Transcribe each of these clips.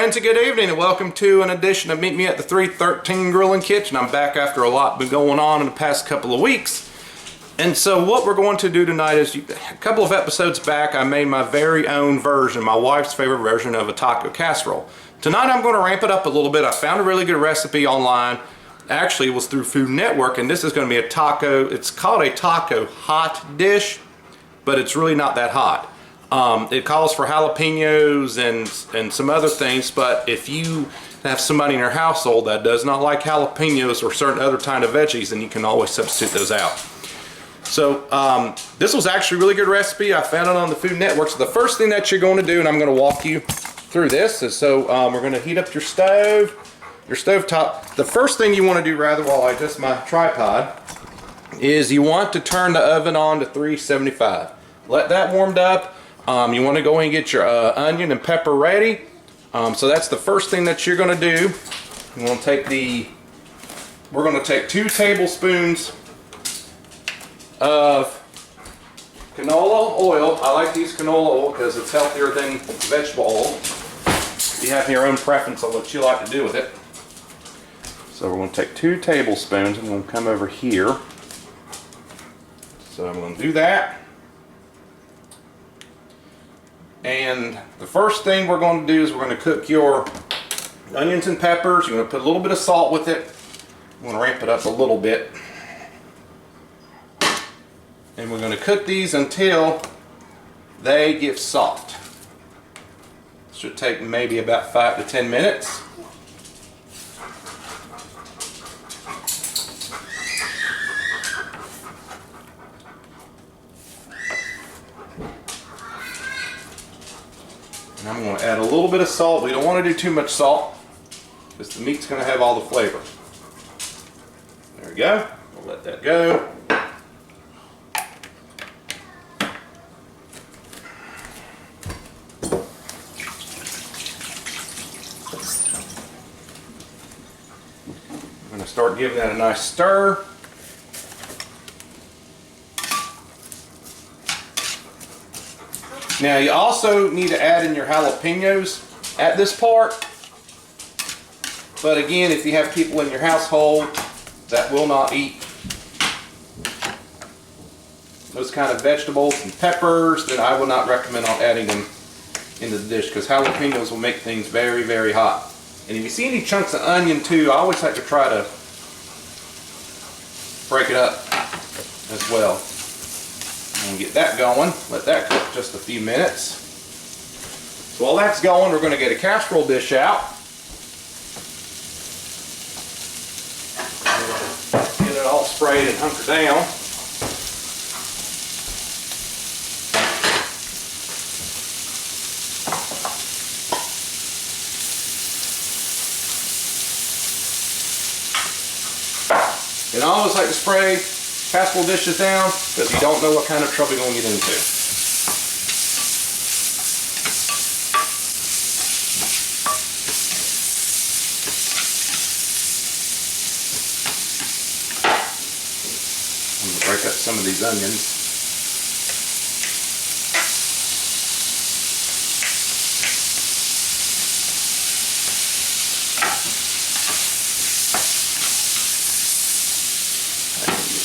friends, and good evening, and welcome to an edition of Meet Me at the 313 Grilling Kitchen. I'm back after a lot been going on in the past couple of weeks. And so what we're going to do tonight is, a couple of episodes back, I made my very own version, my wife's favorite version of a taco casserole. Tonight I'm going to ramp it up a little bit. I found a really good recipe online. Actually, it was through Food Network, and this is going to be a taco, it's called a taco hot dish, but it's really not that hot. It calls for jalapenos and some other things, but if you have somebody in your household that does not like jalapenos or certain other kind of veggies, then you can always substitute those out. So this was actually a really good recipe. I found it on the Food Network. So the first thing that you're going to do, and I'm going to walk you through this, is we're going to heat up your stove top. The first thing you want to do, rather, while I adjust my tripod, is you want to turn the oven on to 375. Let that warmed up. You want to go and get your onion and pepper ready. So that's the first thing that you're going to do. We're going to take 2 tablespoons of canola oil. I like to use canola oil because it's healthier than vegetable oil. If you have your own preference on what you like to do with it. So we're going to take 2 tablespoons. I'm going to come over here. So I'm going to do that. And the first thing we're going to do is we're going to cook your onions and peppers. You're going to put a little bit of salt with it. I'm going to ramp it up a little bit. And we're going to cook these until they get soft. Should take maybe about 5 to 10 minutes. And I'm going to add a little bit of salt. We don't want to do too much salt because the meat's going to have all the flavor. There we go. We'll let that go. I'm going to start giving that a nice stir. Now you also need to add in your jalapenos at this part. But again, if you have people in your household that will not eat those kind of vegetables and peppers, then I would not recommend on adding them into the dish because jalapenos will make things very, very hot. And if you see any chunks of onion too, I always like to try to break it up as well. And get that going. Let that cook just a few minutes. So while that's going, we're going to get a casserole dish out. Get it all sprayed and hunkered down. And I always like to spray casserole dishes down because you don't know what kind of trouble you're going to get into. I'm going to break up some of these onions.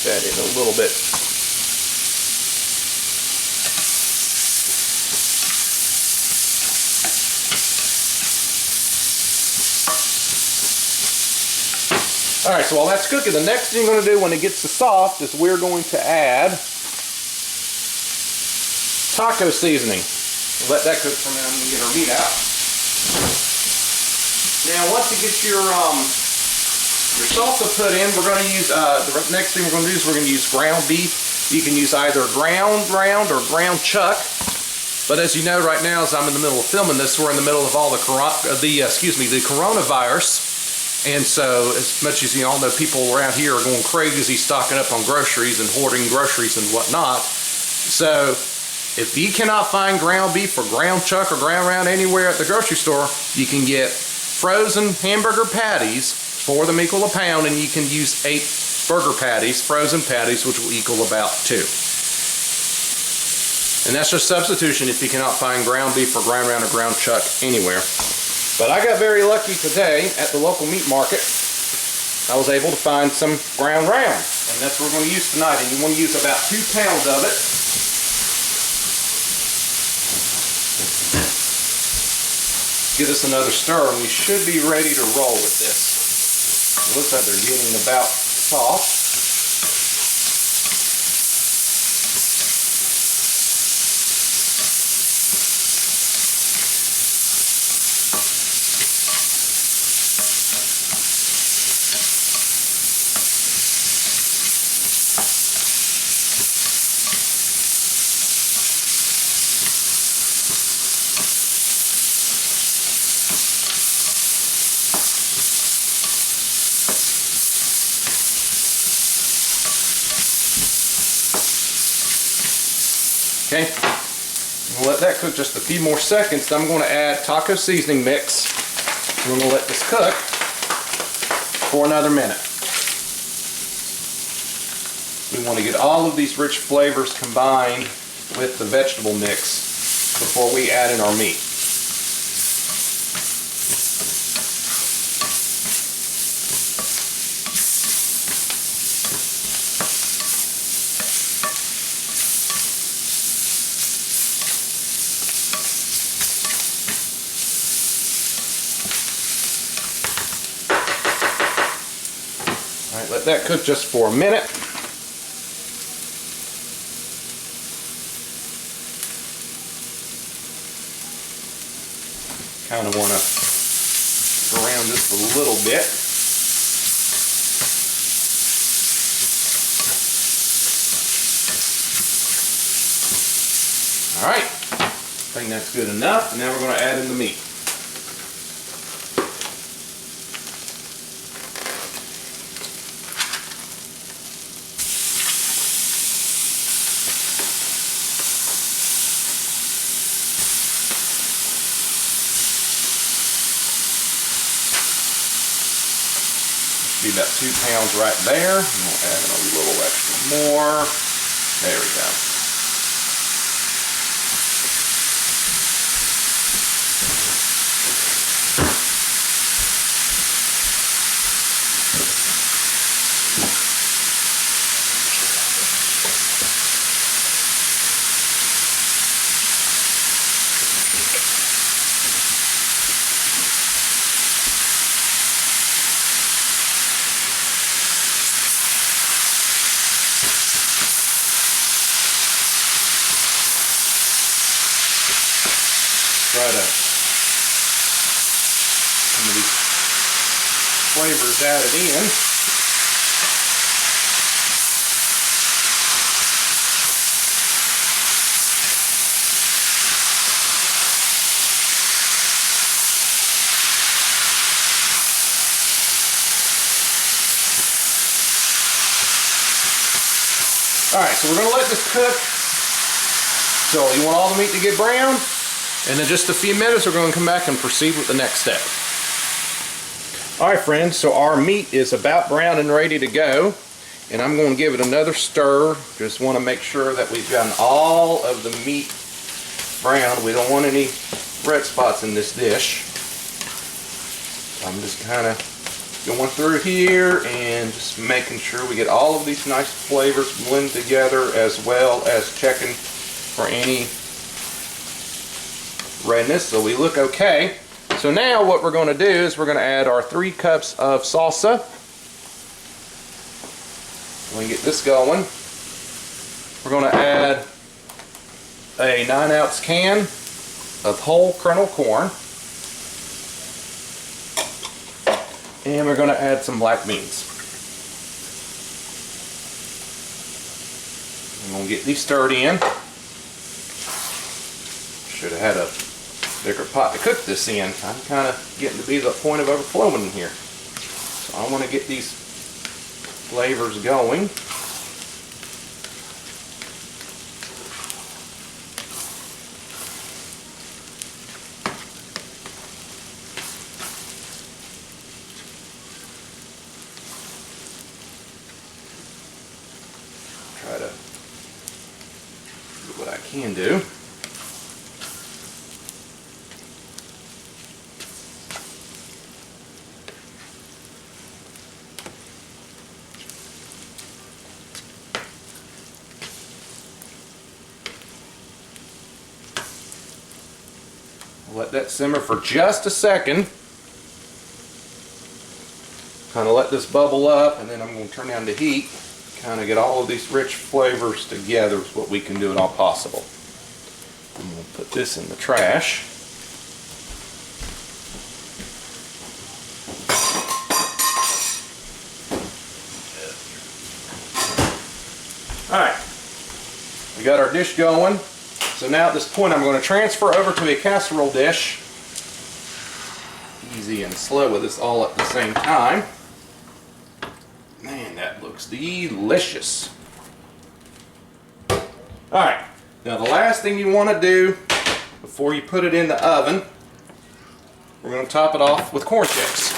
That in a little bit. Alright, so while that's cooking, the next thing you're going to do when it gets to soft is we're going to add taco seasoning. We'll let that cook for a minute and get our meat out. Now once you get your salsa put in, we're going to use, the next thing we're going to do is we're going to use ground beef. You can use either ground round or ground chuck. But as you know right now, as I'm in the middle of filming this, we're in the middle of all the coronavirus. And so, as much as you all know, people around here are going crazy stocking up on groceries and hoarding groceries and whatnot. So, if you cannot find ground beef or ground chuck or ground round anywhere at the grocery store, you can get frozen hamburger patties. 4 of them equal a pound, and you can use 8 burger patties, frozen patties, which will equal about 2. And that's just substitution if you cannot find ground beef or ground round or ground chuck anywhere. But I got very lucky today at the local meat market. I was able to find some ground round, and that's what we're going to use tonight. And you want to use about 2 pounds of it. Give this another stir, and we should be ready to roll with this. It looks like they're getting about soft. Okay, we'll let that cook just a few more seconds. I'm going to add taco seasoning mix. We're going to let this cook for another minute. We want to get all of these rich flavors combined with the vegetable mix before we add in our meat. Alright, let that cook just for a minute. Kind of want to brown just a little bit. Alright, I think that's good enough. And now we're going to add in the meat. Be about 2 pounds right there. And we'll add in a little extra more. There we go. Try to some of these flavors added in. Alright, so we're going to let this cook. So you want all the meat to get brown? And in just a few minutes, we're going to come back and proceed with the next step. Alright friends, so our meat is about brown and ready to go. And I'm going to give it another stir. Just want to make sure that we've gotten all of the meat brown. We don't want any red spots in this dish. So I'm just kind of going through here and just making sure we get all of these nice flavors blend together, as well as checking for any redness. So we look okay. So now what we're going to do is we're going to add our 3 cups of salsa. When we get this going, we're going to add a 9-ounce can of whole kernel corn, and we're going to add some black beans. I'm going to get these stirred in. Should have had a bigger pot to cook this in. I'm kind of getting to be the point of overflowing in here. So I want to get these flavors going. Try to do what I can do. Let that simmer for just a second. Kind of let this bubble up, and then I'm going to turn down the heat. Kind of get all of these rich flavors together is what we can do at all possible. I'm going to put this in the trash. Alright, we got our dish going. So now at this point I'm going to transfer over to a casserole dish. Easy and slow with this all at the same time. Man, that looks delicious. Alright, now the last thing you want to do before you put it in the oven, we're going to top it off with corn chips.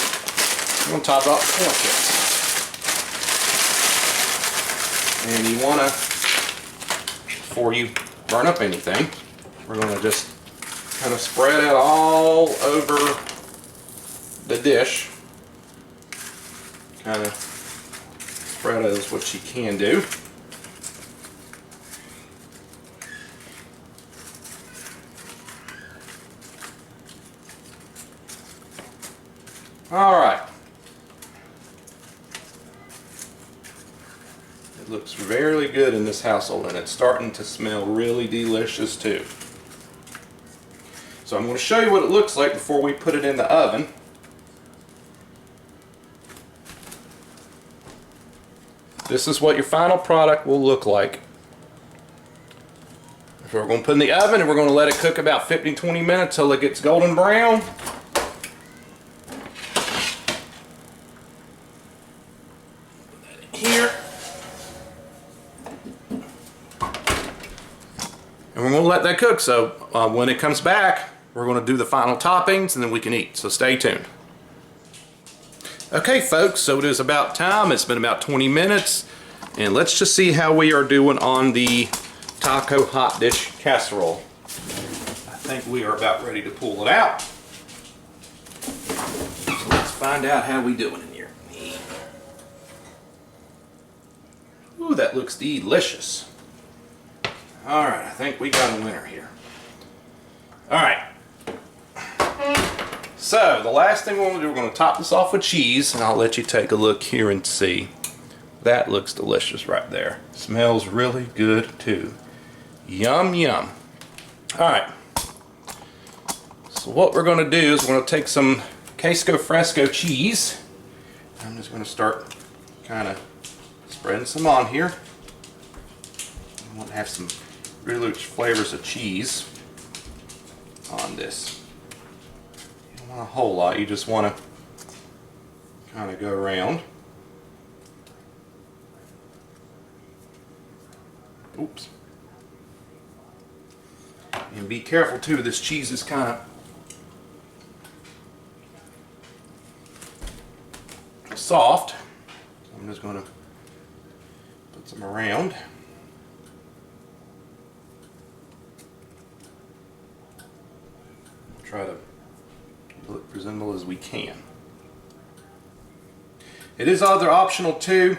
We're going to top it off with corn chips. And you want to, before you burn up anything, we're going to just kind of spread it all over the dish. Kind of spread it is what you can do. Alright. It looks very good in this household, and it's starting to smell really delicious too. So I'm going to show you what it looks like before we put it in the oven. This is what your final product will look like. So we're going to put it in the oven and we're going to let it cook about 15-20 minutes till it gets golden brown. Here. And we're going to let that cook, so when it comes back, we're going to do the final toppings and then we can eat, so stay tuned. Okay folks, so it is about time. It's been about 20 minutes, and let's just see how we are doing on the taco hot dish casserole. I think we are about ready to pull it out. So let's find out how we doing in here. Ooh, that looks delicious. Alright, I think we got a winner here. Alright. So, the last thing we're going to do, we're going to top this off with cheese, and I'll let you take a look here and see. That looks delicious right there. Smells really good too. Yum, yum. Alright. So what we're going to do is we're going to take some queso fresco cheese. I'm just going to start kind of spreading some on here. I want to have some really rich flavors of cheese on this. You don't want a whole lot, you just want to kind of go around. Oops. And be careful too, this cheese is kind of soft. I'm just going to put some around. Try to look presentable as we can. It is other optional too.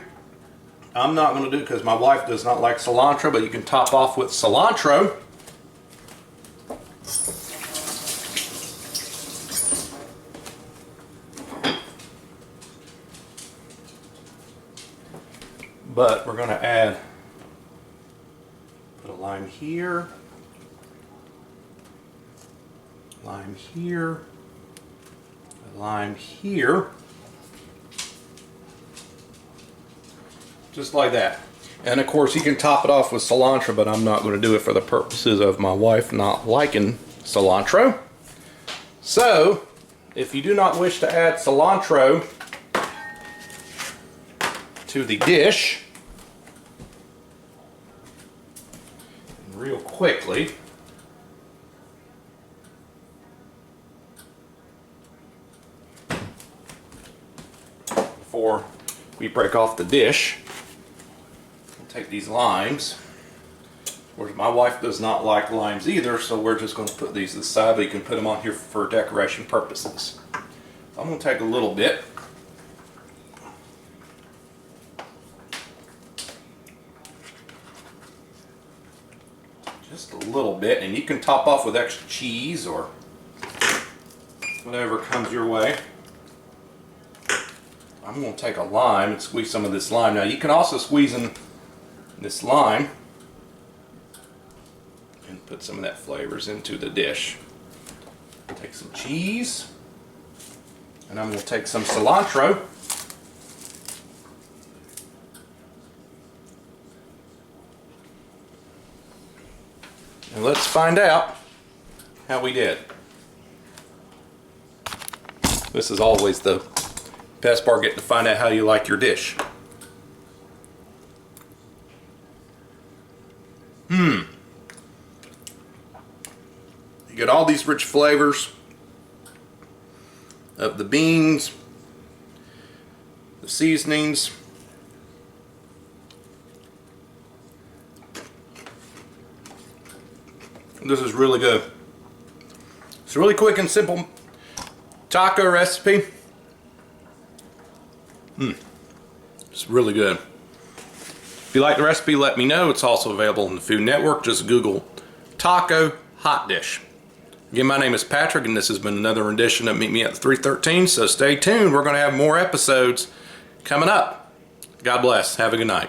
I'm not going to do it because my wife does not like cilantro, but you can top off with cilantro. But we're going to put a lime here, lime here, a lime here, just like that. And of course you can top it off with cilantro, but I'm not going to do it for the purposes of my wife not liking cilantro. So if you do not wish to add cilantro to the dish, real quickly, before we break off the dish, we'll take these limes. Of course, my wife does not like limes either, so we're just going to put these aside, but you can put them on here for decoration purposes. So I'm going to take a little bit. Just a little bit, and you can top off with extra cheese or whatever comes your way. I'm going to take a lime and squeeze some of this lime. Now you can also squeeze in this lime and put some of that flavors into the dish. Take some cheese, and I'm going to take some cilantro. And let's find out how we did. This is always the best part, getting to find out how you like your dish. You get all these rich flavors of the beans, the seasonings. This is really good. It's a really quick and simple taco recipe. It's really good. If you like the recipe, let me know. It's also available on the Food Network. Just Google taco hot dish. Again, my name is Patrick, and this has been another edition of Meet Me at the 313. So stay tuned. We're going to have more episodes coming up. God bless. Have a good night.